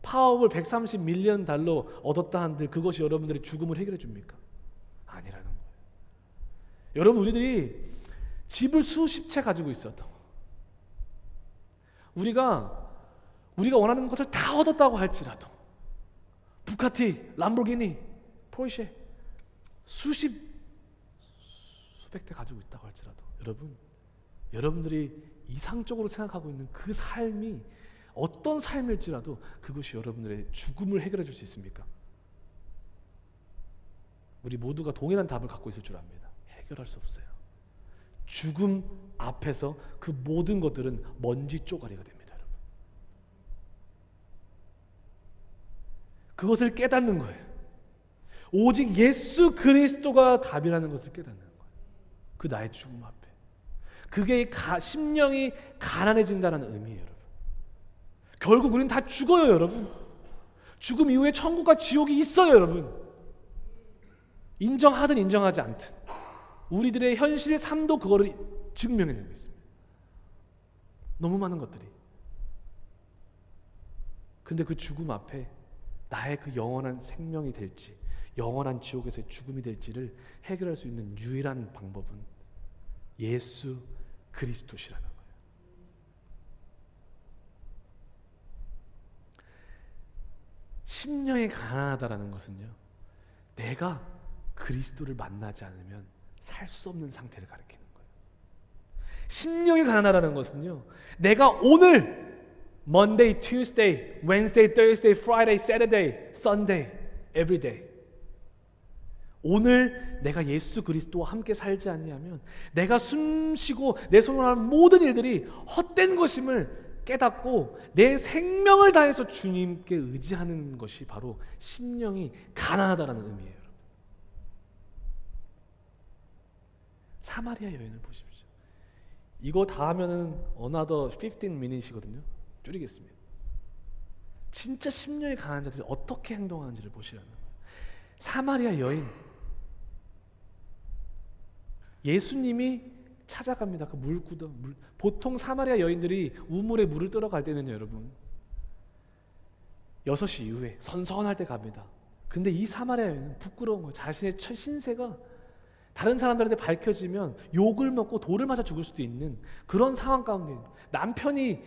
Speaker 1: 파워볼 130밀리언 달러 얻었다 한들 그것이 여러분들의 죽음을 해결해 줍니까? 아니라는 거예요. 여러분, 우리들이 집을 수십 채 가지고 있어도, 우리가 원하는 것을 다 얻었다고 할지라도, 부카티, 람보르기니, 포르쉐 수백 대 가지고 있다고 할지라도, 여러분들이 이상적으로 생각하고 있는 그 삶이 어떤 삶일지라도 그것이 여러분들의 죽음을 해결해 줄 수 있습니까? 우리 모두가 동일한 답을 갖고 있을 줄 압니다. 해결할 수 없어요. 죽음 앞에서 그 모든 것들은 먼지 쪼가리가 됩니다. 여러분, 그것을 깨닫는 거예요. 오직 예수 그리스도가 답이라는 것을 깨닫는 거예요. 그 나의 죽음 앞에. 그게 심령이 가난해진다는 의미예요. 여러분, 결국 우리는 다 죽어요. 여러분, 죽음 이후에 천국과 지옥이 있어요. 여러분, 인정하든 인정하지 않든 우리들의 현실 삶도 그거를 증명해내고 있습니다. 너무 많은 것들이. 근데 그 죽음 앞에 나의 그 영원한 생명이 될지, 영원한 지옥에서의 죽음이 될지를 해결할 수 있는 유일한 방법은 예수 그리스도시라는 거예요. 심령이 가난하다라는 것은요, 내가 그리스도를 만나지 않으면 살 수 없는 상태를 가리키는 거예요. 심령이 가난하다는 것은요, 내가 오늘 Monday, Tuesday, Wednesday, Thursday, Friday, Saturday, Sunday, every day, 오늘 내가 예수 그리스도와 함께 살지 않냐면 내가 숨쉬고 내 손으로 하는 모든 일들이 헛된 것임을 깨닫고 내 생명을 다해서 주님께 의지하는 것이 바로 심령이 가난하다는 의미예요. 사마리아 여인을 보십시오. 이거 다 하면은 another 15minutes이거든요. 줄이겠습니다. 진짜 심령이 가난한 자들이 어떻게 행동하는지를 보시라는 거예요. 사마리아 여인, 예수님이 찾아갑니다. 그 물구덩, 보통 사마리아 여인들이 우물에 물을 뜨러 갈 때는요, 여러분 6시 이후에 선선할 때 갑니다. 근데 이 사마리아 여인은 부끄러운 거예요. 자신의 신세가 다른 사람들한테 밝혀지면 욕을 먹고 돌을 맞아 죽을 수도 있는 그런 상황 가운데 남편이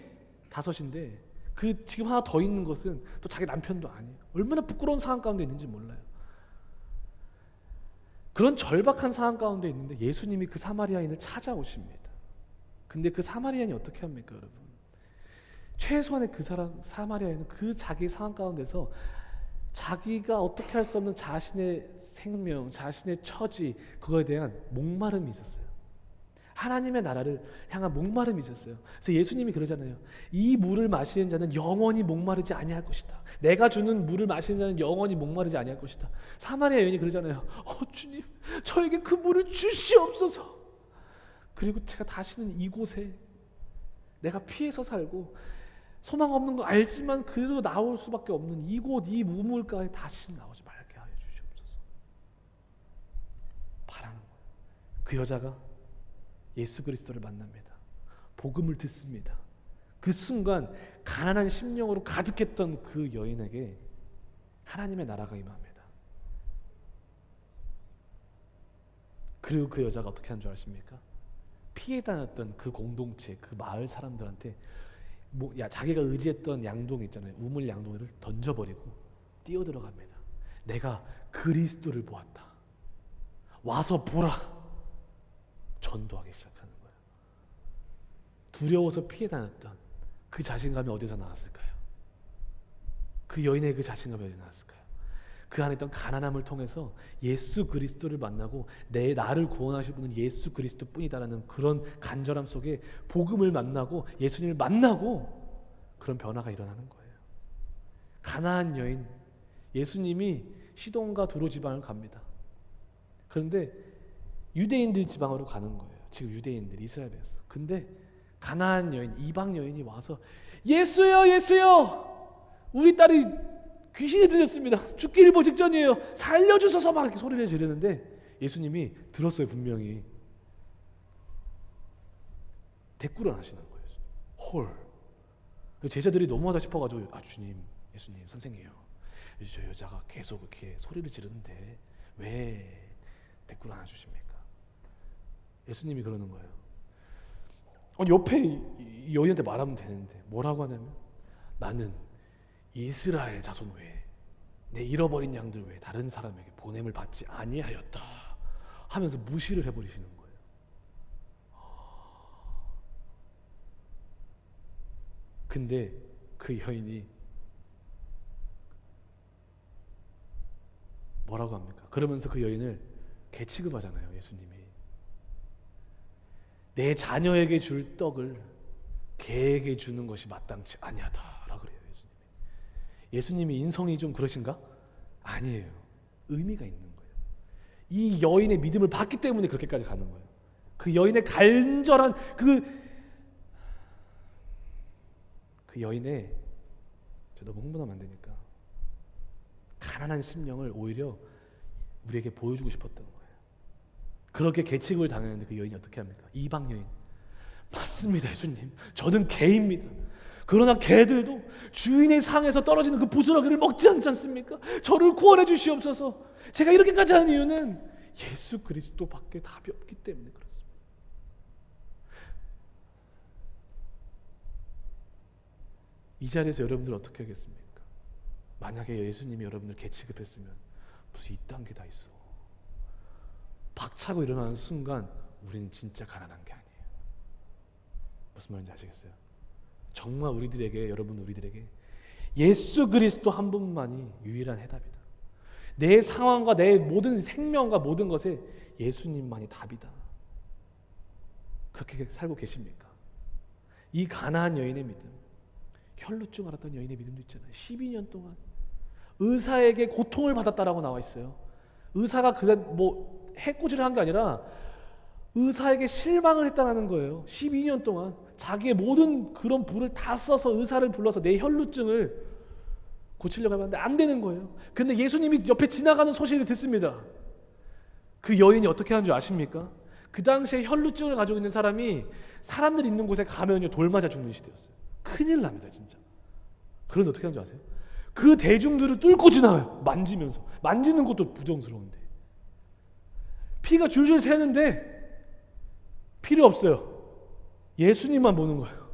Speaker 1: 5인데 그 지금 하나 더 있는 것은 또 자기 남편도 아니에요. 얼마나 부끄러운 상황 가운데 있는지 몰라요. 그런 절박한 상황 가운데 있는데 예수님이 그 사마리아인을 찾아오십니다. 근데 그 사마리아인이 어떻게 합니까, 여러분? 최소한의 그 사마리아인은 그 자기 상황 가운데서 자기가 어떻게 할 수 없는 자신의 생명, 자신의 처지, 그거에 대한 목마름이 있었어요. 하나님의 나라를 향한 목마름이 있었어요. 그래서 예수님이 그러잖아요. 이 물을 마시는 자는 영원히 목마르지 아니할 것이다. 내가 주는 물을 마시는 자는 영원히 목마르지 아니할 것이다. 사마리아 여인이 그러잖아요. 주님, 저에게 그 물을 주시옵소서. 그리고 제가 다시는 이곳에 내가 피해서 살고 소망 없는 거 알지만 그래도 나올 수밖에 없는 이곳, 이 우물가에 다시 나오지 말게 하여 주시옵소서. 바라는 거예요. 그 여자가 예수 그리스도를 만납니다. 복음을 듣습니다. 그 순간 가난한 심령으로 가득했던 그 여인에게 하나님의 나라가 임합니다. 그리고 그 여자가 어떻게 한 줄 아십니까? 피해 다녔던 그 공동체, 그 마을 사람들한테 자기가 의지했던 양동 있잖아요. 우물 양동이를 던져버리고 뛰어들어갑니다. 내가 그리스도를 보았다. 와서 보라. 전도하기 시작하는 거예요. 두려워서 피해 다녔던 그 자신감이 어디서 나왔을까요? 그 여인의 그 자신감이 어디서 나왔을까요? 그 안에 있던 가난함을 통해서 예수 그리스도를 만나고 나를 구원하실 분은 예수 그리스도뿐이다라는 그런 간절함 속에 복음을 만나고 예수님을 만나고 그런 변화가 일어나는 거예요. 가나안 여인, 예수님이 시돈과 두로 지방을 갑니다. 그런데 유대인들 지방으로 가는 거예요. 지금 유대인들 이스라엘에서. 근데 가나안 여인, 이방 여인이 와서 예수요, 예수요, 우리 딸이 귀신이 들렸습니다. 죽기 일보 직전이에요. 살려주소서 막 이렇게 소리를 지르는데 예수님이 들었어요. 분명히 대꾸를 안 하시는 거예요. 헐. 제자들이 너무하다 싶어가지고 주님, 예수님, 선생님이요. 저 여자가 계속 이렇게 소리를 지르는데 왜 대꾸를 안 해주십니까? 예수님이 그러는 거예요. 옆에 이 여인한테 말하면 되는데 뭐라고 하냐면 나는 이스라엘 자손 외에 내 잃어버린 양들 외에 다른 사람에게 보냄을 받지 아니하였다 하면서 무시를 해버리시는 거예요. 근데 그 여인이 뭐라고 합니까? 그러면서 그 여인을 개취급하잖아요. 예수님이 내 자녀에게 줄 떡을 개에게 주는 것이 마땅치 아니하다라고 그래요. 예수님이 인성이 좀 그러신가? 아니에요. 의미가 있는 거예요. 이 여인의 믿음을 봤기 때문에 그렇게까지 가는 거예요. 그 여인의 간절한 그 여인의 너무 흥분하면 안 되니까 가난한 심령을 오히려 우리에게 보여주고 싶었던 거예요. 그렇게 계칭을 당했는데 그 여인이 어떻게 합니까? 이방 여인. 맞습니다, 예수님. 저는 개입니다. 그러나 개들도 주인의 상에서 떨어지는 그 부스러기를 먹지 않지 않습니까? 저를 구원해 주시옵소서. 제가 이렇게까지 하는 이유는 예수 그리스도밖에 답이 없기 때문에 그렇습니다. 이 자리에서 여러분들 어떻게 하겠습니까? 만약에 예수님이 여러분들 개취급했으면 무슨 이딴 게 다 있어. 박차고 일어나는 순간 우리는 진짜 가난한 게 아니에요. 무슨 말인지 아시겠어요? 정말 여러분들에게 예수 그리스도 한 분만이 유일한 해답이다. 내 상황과 내 모든 생명과 모든 것에 예수님만이 답이다. 그렇게 살고 계십니까? 이 가나안 여인의 믿음, 혈루증 앓았던 여인의 믿음도 있잖아요. 12년 동안 의사에게 고통을 받았다라고 나와 있어요. 의사가 해코지를 한 게 아니라 의사에게 실망을 했다는 거예요. 12년 동안 자기의 모든 그런 부를 다 써서 의사를 불러서 내 혈루증을 고치려고 해봤는데 안 되는 거예요. 근데 예수님이 옆에 지나가는 소식을 듣습니다. 그 여인이 어떻게 하는 줄 아십니까? 그 당시에 혈루증을 가지고 있는 사람이 사람들 있는 곳에 가면요 돌 맞아 죽는 시대였어요. 큰일 납니다 진짜. 그런데 어떻게 하는 줄 아세요? 그 대중들을 뚫고 지나가요. 만지는 것도 부정스러운데 피가 줄줄 새는데 필요 없어요. 예수님만 보는 거예요.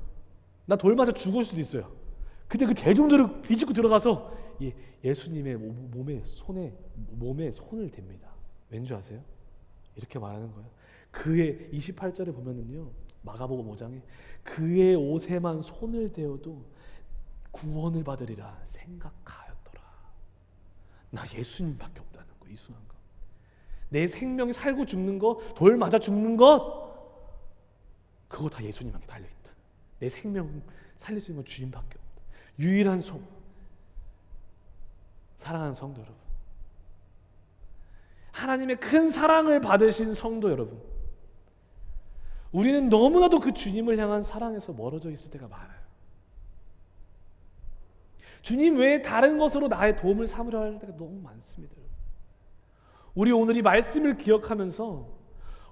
Speaker 1: 나 돌 맞아 죽을 수도 있어요. 근데 그 대중들을 비집고 들어가서 예수님의 몸에 손을 댑니다. 왠지 아세요? 이렇게 말하는 거예요. 그의 28절에 보면은요, 마가복음 5장에 그의 옷에만 손을 대어도 구원을 받으리라 생각하였더라. 나 예수님밖에 없다는 거, 이 순간. 내 생명이 살고 죽는 거, 돌 맞아 죽는 것, 그거 다 예수님한테 달려있다. 내 생명 살릴 수 있는 건 주님밖에 없다. 유일한 송. 사랑하는 성도 여러분, 하나님의 큰 사랑을 받으신 성도 여러분, 우리는 너무나도 그 주님을 향한 사랑에서 멀어져 있을 때가 많아요. 주님 외에 다른 것으로 나의 도움을 삼으려 할 때가 너무 많습니다. 우리 오늘 이 말씀을 기억하면서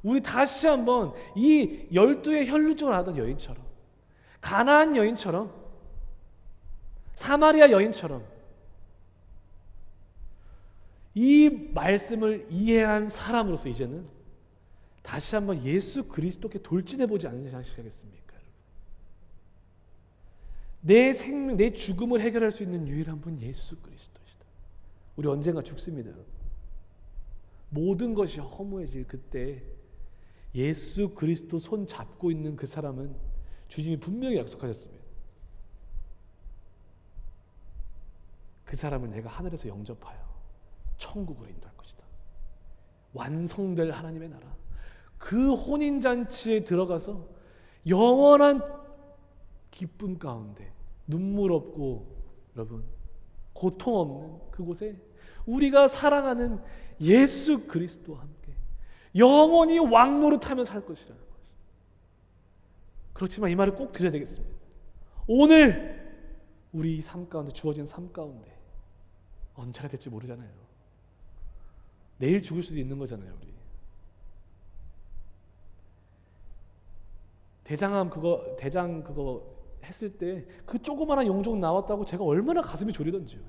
Speaker 1: 우리 다시 한번 이 12의 혈루증을 앓던 여인처럼, 가나안 여인처럼, 사마리아 여인처럼 이 말씀을 이해한 사람으로서 이제는 다시 한번 예수 그리스도께 돌진해보지 않으시겠습니까? 내 생명, 내 죽음을 해결할 수 있는 유일한 분 예수 그리스도시다. 우리 언젠가 죽습니다. 모든 것이 허무해질 그때 예수 그리스도 손 잡고 있는 그 사람은 주님이 분명히 약속하셨습니다. 그 사람을 내가 하늘에서 영접하여 천국으로 인도할 것이다. 완성될 하나님의 나라, 그 혼인잔치에 들어가서 영원한 기쁨 가운데 눈물 없고 여러분 고통 없는 그곳에 우리가 사랑하는 예수 그리스도와 함께 영원히 왕노릇하며 살 것이라는 것입니다. 그렇지만 이 말을 꼭 드려야 되겠습니다. 오늘 우리 이 삶 가운데, 주어진 삶 가운데 언제가 될지 모르잖아요. 내일 죽을 수도 있는 거잖아요. 우리 대장 그거 했을 때 그 조그마한 용종 나왔다고 제가 얼마나 가슴이 졸이던지요.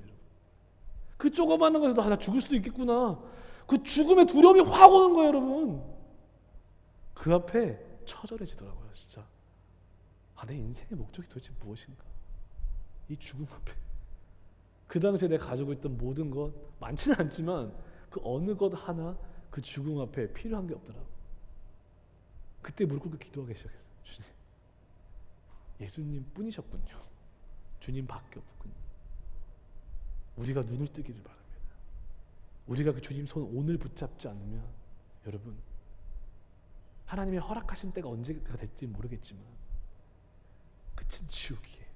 Speaker 1: 그 조그마한 것에도 나 죽을 수도 있겠구나. 그 죽음의 두려움이 확 오는 거예요, 여러분. 그 앞에 처절해지더라고요, 진짜. 내 인생의 목적이 도대체 무엇인가? 이 죽음 앞에. 그 당시에 내가 가지고 있던 모든 것, 많지는 않지만 그 어느 것 하나 그 죽음 앞에 필요한 게 없더라고요. 그때 무릎 꿇고 기도하기 시작했어요. 주님, 예수님 뿐이셨군요. 주님밖에 없군요. 우리가 눈을 뜨기를 바랍니다. 우리가 그 주님 손 오늘 붙잡지 않으면 여러분 하나님의 허락하신 때가 언제가 될지 모르겠지만 끝은 지옥이에요.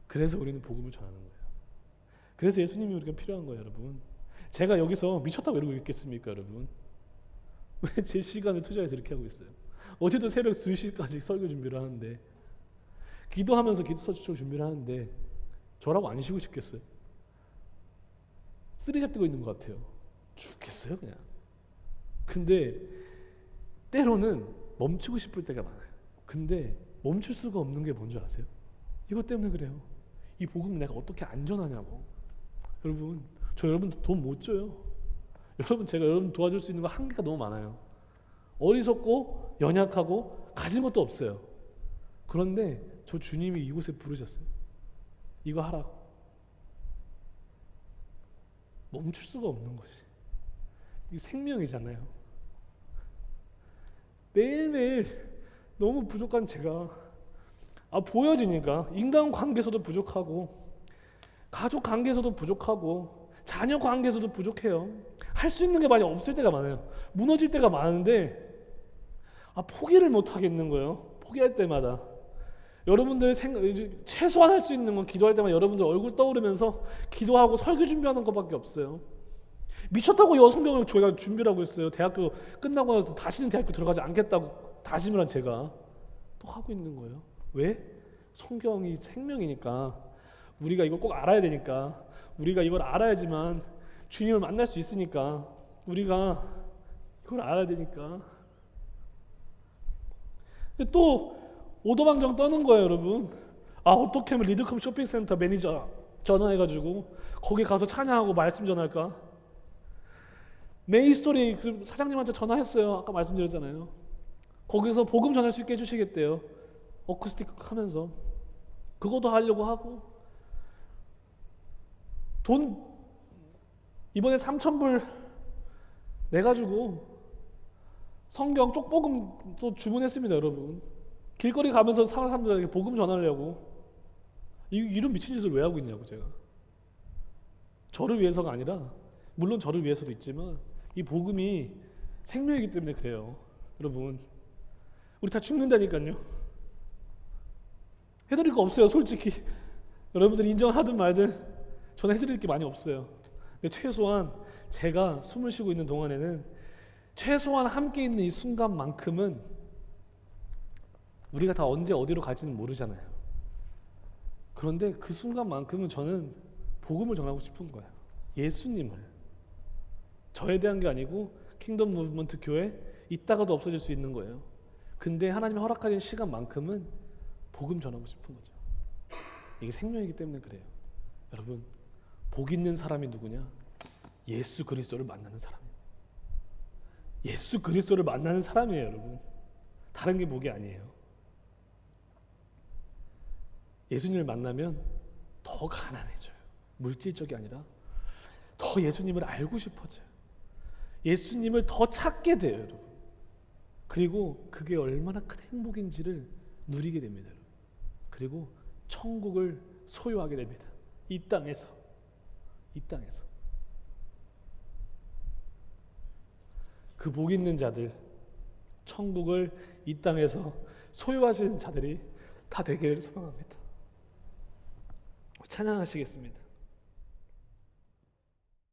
Speaker 1: 그래서 우리는 복음을 전하는 거예요. 그래서 예수님이 우리가 필요한 거예요, 여러분. 제가 여기서 미쳤다고 이러고 있겠습니까, 여러분? 왜 제 시간을 투자해서 이렇게 하고 있어요? 어제도 새벽 2시까지 설교 준비를 하는데, 기도하면서 기도 서치로 준비를 하는데 저라고 안 쉬고 싶겠어요? 쓰리잡 뛰고 있는 것 같아요. 죽겠어요 그냥. 근데 때로는 멈추고 싶을 때가 많아요. 근데 멈출 수가 없는 게 뭔지 아세요? 이것 때문에 그래요. 이 복음 내가 어떻게 안전하냐고. 여러분, 저 여러분 돈 못 줘요. 여러분, 제가 여러분 도와줄 수 있는 거 한계가 너무 많아요. 어리석고 연약하고 가진 것도 없어요. 그런데 저 주님이 이곳에 부르셨어요. 이거 하라고. 멈출 수가 없는 것이. 이게 생명이잖아요. 매일매일 너무 부족한 제가 보여지니까 인간관계에서도 부족하고 가족 관계에서도 부족하고 자녀 관계에서도 부족해요. 할 수 있는 게 많이 없을 때가 많아요. 무너질 때가 많은데 포기를 못 하겠는 거예요. 포기할 때마다 여러분들 최소한 할 수 있는 건 기도할 때마다 여러분들 얼굴 떠오르면서 기도하고 설교 준비하는 것밖에 없어요. 미쳤다고 성경을 저희가 준비를 하고 있어요. 대학교 끝나고 나서 다시는 대학교 들어가지 않겠다고 다짐을 한 제가 또 하고 있는 거예요. 왜? 성경이 생명이니까, 우리가 이걸 꼭 알아야 되니까, 우리가 이걸 알아야지만 주님을 만날 수 있으니까, 우리가 이걸 알아야 되니까. 또 오도방정 떠는 거예요, 여러분. 어떻게 하면 리드컴 쇼핑센터 매니저 전화해가지고 거기 가서 찬양하고 말씀 전할까? 메이스토리 그 사장님한테 전화했어요. 아까 말씀드렸잖아요. 거기서 복음 전할 수 있게 해주시겠대요. 어쿠스틱 하면서 그것도 하려고 하고, 돈 이번에 3,000불 내가지고 성경 쪽복음 또 주문했습니다. 여러분, 길거리 가면서 사람들에게 복음 전하려고. 이런 미친 짓을 왜 하고 있냐고. 제가 저를 위해서가 아니라, 물론 저를 위해서도 있지만 이 복음이 생명이기 때문에 그래요. 여러분, 우리 다 죽는다니까요. 해드릴 거 없어요. 솔직히 여러분들이 인정하든 말든 저는 해드릴 게 많이 없어요. 근데 최소한 제가 숨을 쉬고 있는 동안에는, 최소한 함께 있는 이 순간만큼은 우리가 다 언제 어디로 갈지는 모르잖아요. 그런데 그 순간만큼은 저는 복음을 전하고 싶은 거예요. 예수님을. 저에 대한 게 아니고 킹덤 무브먼트 교회 있다가도 없어질 수 있는 거예요. 근데 하나님이 허락하신 시간만큼은 복음 전하고 싶은 거죠. 이게 생명이기 때문에 그래요. 여러분, 복 있는 사람이 누구냐? 예수 그리스도를 만나는 사람이에요. 예수 그리스도를 만나는 사람이에요. 여러분, 다른 게 복이 아니에요. 예수님을 만나면 더 가난해져요. 물질적이 아니라 더 예수님을 알고 싶어져요. 예수님을 더 찾게 돼요. 여러분. 그리고 그게 얼마나 큰 행복인지를 누리게 됩니다. 여러분. 그리고 천국을 소유하게 됩니다. 이 땅에서. 그 복 있는 자들, 천국을 이 땅에서 소유하시는 자들이 다 되기를 소망합니다. 찬양하시겠습니다.